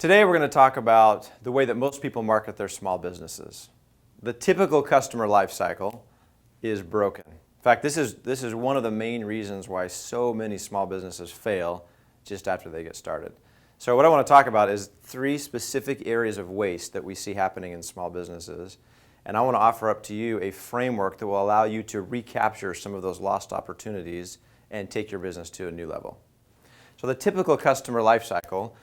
Today we're going to talk about the way that most people market their small businesses. The typical customer life cycle is broken. In fact, this is one of the main reasons why so many small businesses fail just after they get started. So what I want to talk about is 3 specific areas of waste that we see happening in small businesses. And I want to offer up to you a framework that will allow you to recapture some of those lost opportunities and take your business to a new level. So the typical customer life cycle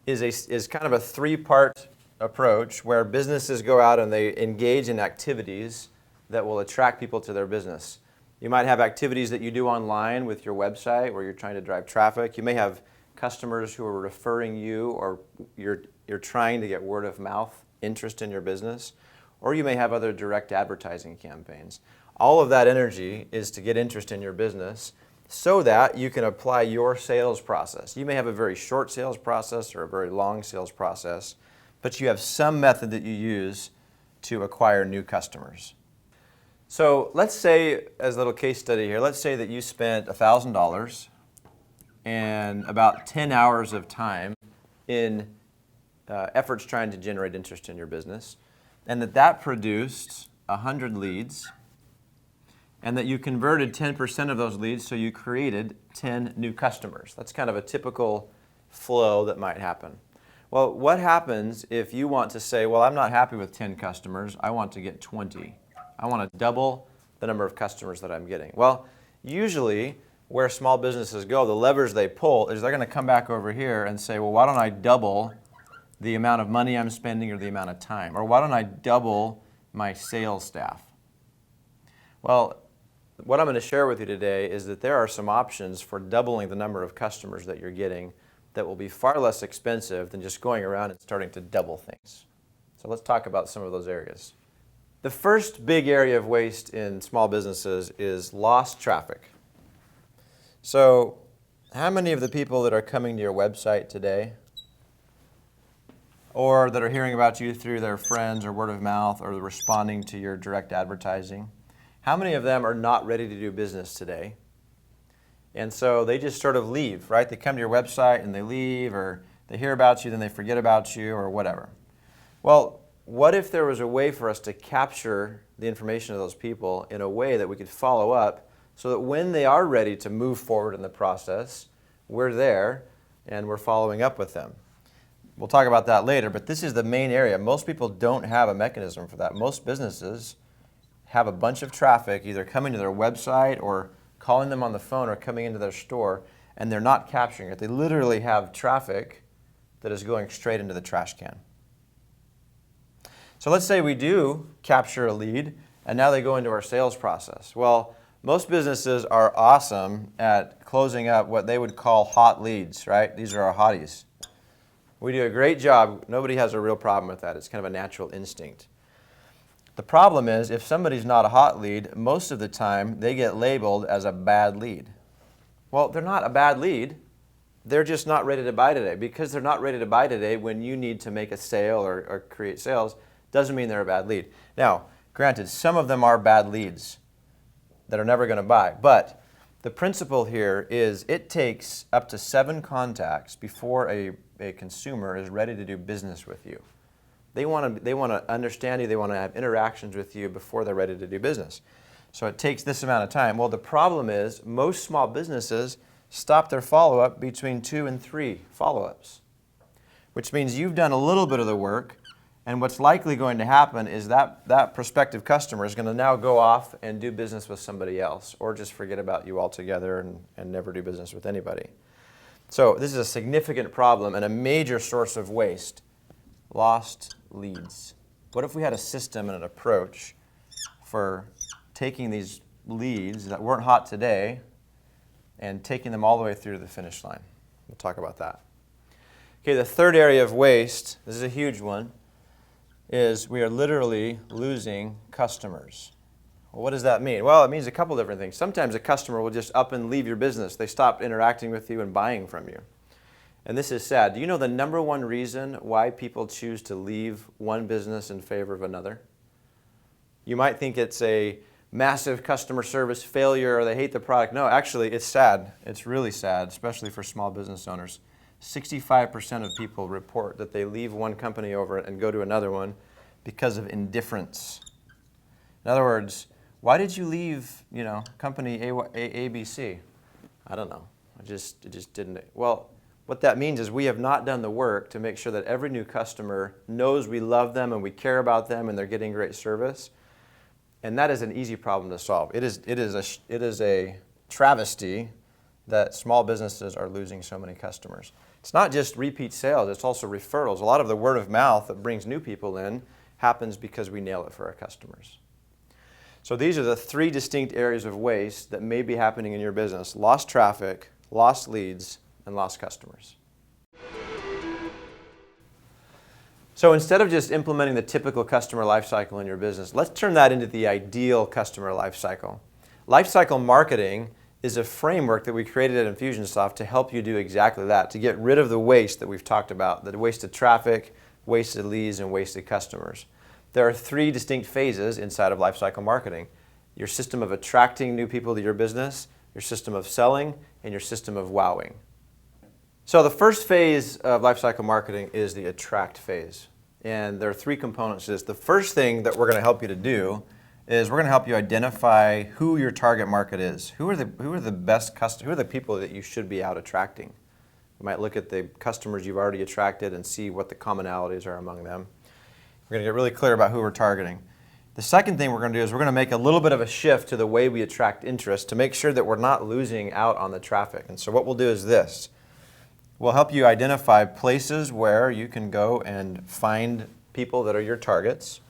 is kind of a 3-part approach where businesses go out and they engage in activities that will attract people to their business. You might have activities that you do online with your website where you're trying to drive traffic. You may have customers who are referring you, or you're trying to get word of mouth interest in your business, or you may have other direct advertising campaigns. All of that energy is to get interest in your business so that you can apply your sales process. You may have a very short sales process or a very long sales process, but you have some method that you use to acquire new customers. So let's say, as a little case study here, let's say that you spent $1,000 and about 10 hours of time in efforts trying to generate interest in your business, and that produced 100 leads, and that you converted 10% of those leads, so you created 10 new customers. That's kind of a typical flow that might happen. Well, what happens if you want to say, well, I'm not happy with 10 customers, I want to get 20. I want to double the number of customers that I'm getting. Well, usually where small businesses go, the levers they pull is they're going to come back over here and say, well, why don't I double the amount of money I'm spending or the amount of time? Or why don't I double my sales staff? Well, what I'm going to share with you today is that there are some options for doubling the number of customers that you're getting that will be far less expensive than just going around and starting to double things. So let's talk about some of those areas. The first big area of waste in small businesses is lost traffic. So how many of the people that are coming to your website today, or that are hearing about you through their friends or word of mouth, or responding to your direct advertising, how many of them are not ready to do business today? And so they just sort of leave, right? They come to your website and they leave, or they hear about you, then they forget about you, or whatever. Well, what if there was a way for us to capture the information of those people in a way that we could follow up so that when they are ready to move forward in the process, we're there and we're following up with them? We'll talk about that later, but this is the main area. Most people don't have a mechanism for that. Most businesses have a bunch of traffic either coming to their website or calling them on the phone or coming into their store, and they're not capturing it. They literally have traffic that is going straight into the trash can. So let's say we do capture a lead, and now they go into our sales process. Well, most businesses are awesome at closing up what they would call hot leads, right? These are our hotties. We do a great job. Nobody has a real problem with that. It's kind of a natural instinct. The problem is, if somebody's not a hot lead, most of the time they get labeled as a bad lead. Well, they're not a bad lead. They're just not ready to buy today. Because they're not ready to buy today when you need to make a sale or create sales, doesn't mean they're a bad lead. Now, granted, some of them are bad leads that are never going to buy. But the principle here is it takes up to 7 contacts before a consumer is ready to do business with you. They want to understand you. They want to have interactions with you before they're ready to do business. So it takes this amount of time. Well, the problem is most small businesses stop their follow-up between 2 and 3 follow-ups, which means you've done a little bit of the work, and what's likely going to happen is that prospective customer is going to now go off and do business with somebody else, or just forget about you altogether and never do business with anybody. So this is a significant problem and a major source of waste. Lost leads. What if we had a system and an approach for taking these leads that weren't hot today and taking them all the way through to the finish line? We'll talk about that. Okay, the third area of waste, this is a huge one, is we are literally losing customers. Well, what does that mean? Well, it means a couple different things. Sometimes a customer will just up and leave your business. They stop interacting with you and buying from you. And this is sad. Do you know the number one reason why people choose to leave one business in favor of another? You might think it's a massive customer service failure or they hate the product. No, actually, it's sad. It's really sad, especially for small business owners. 65% of people report that they leave one company over and go to another one because of indifference. In other words, why did you leave, company ABC? I don't know. It just didn't. Well, what that means is we have not done the work to make sure that every new customer knows we love them and we care about them and they're getting great service. And that is an easy problem to solve. It is a travesty that small businesses are losing so many customers. It's not just repeat sales, it's also referrals. A lot of the word of mouth that brings new people in happens because we nail it for our customers. So these are the three distinct areas of waste that may be happening in your business: lost traffic, lost leads, and lost customers. So instead of just implementing the typical customer lifecycle in your business, let's turn that into the ideal customer lifecycle. Lifecycle marketing is a framework that we created at Infusionsoft to help you do exactly that, to get rid of the waste that we've talked about, the wasted traffic, wasted leads, and wasted customers. There are three distinct phases inside of lifecycle marketing: your system of attracting new people to your business, your system of selling, and your system of wowing. So the first phase of lifecycle marketing is the attract phase. And there are three components to this. The first thing that we're going to help you to do is we're going to help you identify who your target market is. Who are the best customers? Who are the people that you should be out attracting? You might look at the customers you've already attracted and see what the commonalities are among them. We're going to get really clear about who we're targeting. The second thing we're going to do is we're going to make a little bit of a shift to the way we attract interest to make sure that we're not losing out on the traffic. And so what we'll do is this. We'll help you identify places where you can go and find people that are your targets.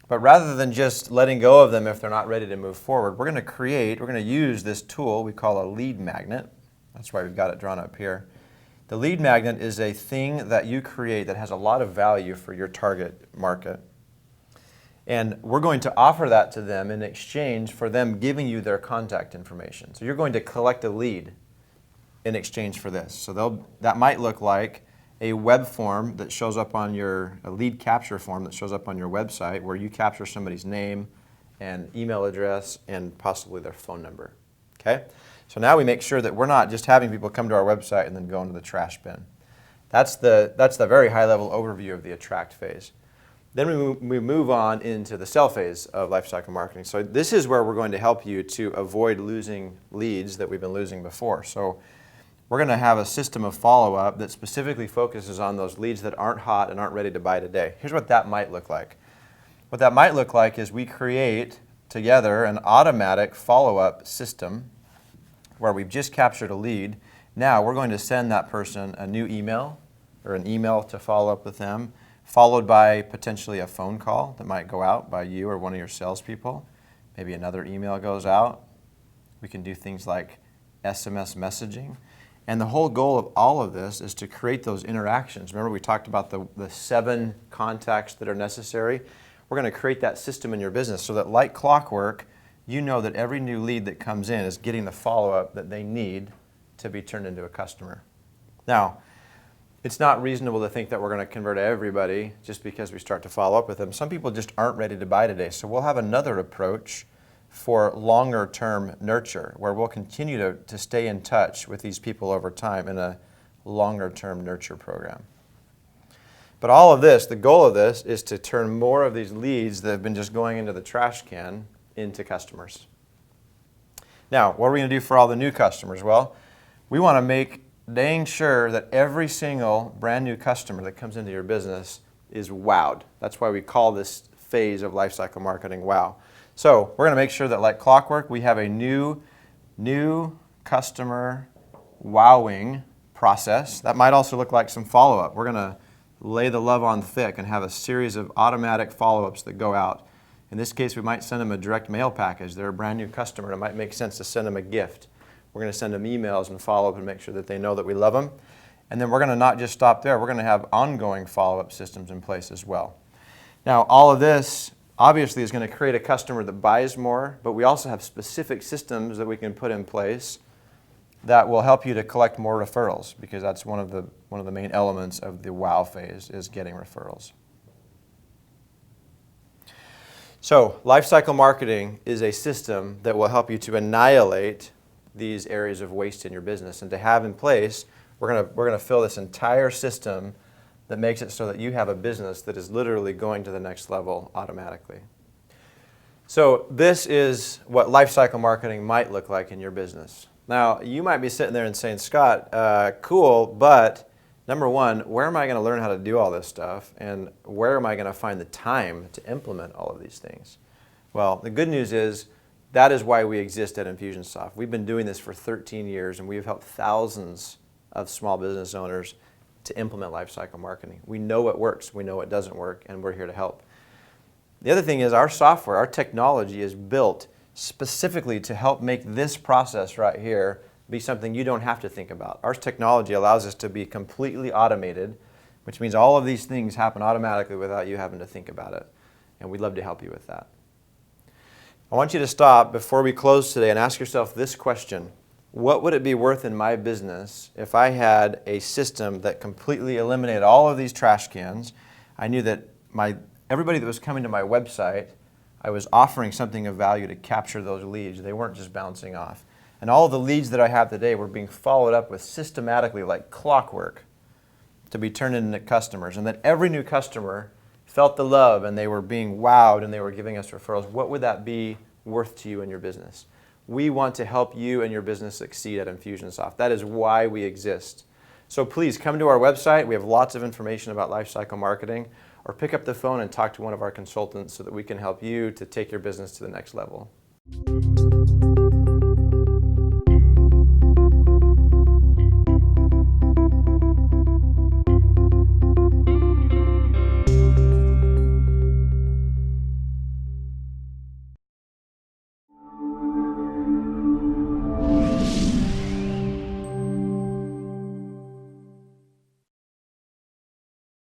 But rather than just letting go of them if they're not ready to move forward, we're going to use this tool we call a lead magnet. That's why we've got it drawn up here. The lead magnet is a thing that you create that has a lot of value for your target market. And we're going to offer that to them in exchange for them giving you their contact information. So you're going to collect a lead in exchange for this. So that might look like a web form that shows up on a lead capture form that shows up on your website where you capture somebody's name and email address and possibly their phone number. Okay? So now we make sure that we're not just having people come to our website and then go into the trash bin. That's the very high level overview of the attract phase. Then we move on into the sell phase of lifecycle marketing. So this is where we're going to help you to avoid losing leads that we've been losing before. So we're going to have a system of follow-up that specifically focuses on those leads that aren't hot and aren't ready to buy today. Here's what that might look like. What that might look like is we create together an automatic follow-up system where we've just captured a lead. Now we're going to send that person a new email or an email to follow up with them, followed by potentially a phone call that might go out by you or one of your salespeople. Maybe another email goes out. We can do things like SMS messaging. And the whole goal of all of this is to create those interactions. Remember we talked about the 7 contacts that are necessary? We're going to create that system in your business so that like clockwork, you know that every new lead that comes in is getting the follow-up that they need to be turned into a customer. Now, it's not reasonable to think that we're going to convert everybody just because we start to follow up with them. Some people just aren't ready to buy today. So we'll have another approach for longer term nurture where we'll continue to stay in touch with these people over time in a longer term nurture program. But all of this, the goal of this is to turn more of these leads that have been just going into the trash can into customers. Now, what are we going to do for all the new customers? Well, we want to make dang sure that every single brand new customer that comes into your business is wowed. That's why we call this phase of lifecycle marketing wow. So we're going to make sure that like clockwork, we have a new customer wowing process. That might also look like some follow-up. We're going to lay the love on thick and have a series of automatic follow-ups that go out. In this case, we might send them a direct mail package. They're a brand new customer. It might make sense to send them a gift. We're going to send them emails and follow up and make sure that they know that we love them. And then we're going to not just stop there. We're going to have ongoing follow-up systems in place as well. Now, all of this obviously is going to create a customer that buys more, but we also have specific systems that we can put in place that will help you to collect more referrals because that's one of the main elements of the wow phase is getting referrals. So, lifecycle marketing is a system that will help you to annihilate these areas of waste in your business and to have in place We're gonna fill this entire system that makes it so that you have a business that is literally going to the next level automatically. So this is what lifecycle marketing might look like in your business. Now, you might be sitting there and saying, Scott, cool, but number one, where am I going to learn how to do all this stuff? And where am I going to find the time to implement all of these things? Well, the good news is that is why we exist at Infusionsoft. We've been doing this for 13 years, and we've helped thousands of small business owners to implement lifecycle marketing. We know what works, we know what doesn't work, and we're here to help. The other thing is our software, our technology is built specifically to help make this process right here be something you don't have to think about. Our technology allows us to be completely automated, which means all of these things happen automatically without you having to think about it. And we'd love to help you with that. I want you to stop before we close today and ask yourself this question. What would it be worth in my business if I had a system that completely eliminated all of these trash cans? I knew that everybody that was coming to my website, I was offering something of value to capture those leads. They weren't just bouncing off. And all of the leads that I have today were being followed up with systematically like clockwork to be turned into customers. And that every new customer felt the love and they were being wowed and they were giving us referrals. What would that be worth to you and your business? We want to help you and your business succeed at Infusionsoft. That is why we exist. So please come to our website. We have lots of information about lifecycle marketing, or pick up the phone and talk to one of our consultants so that we can help you to take your business to the next level.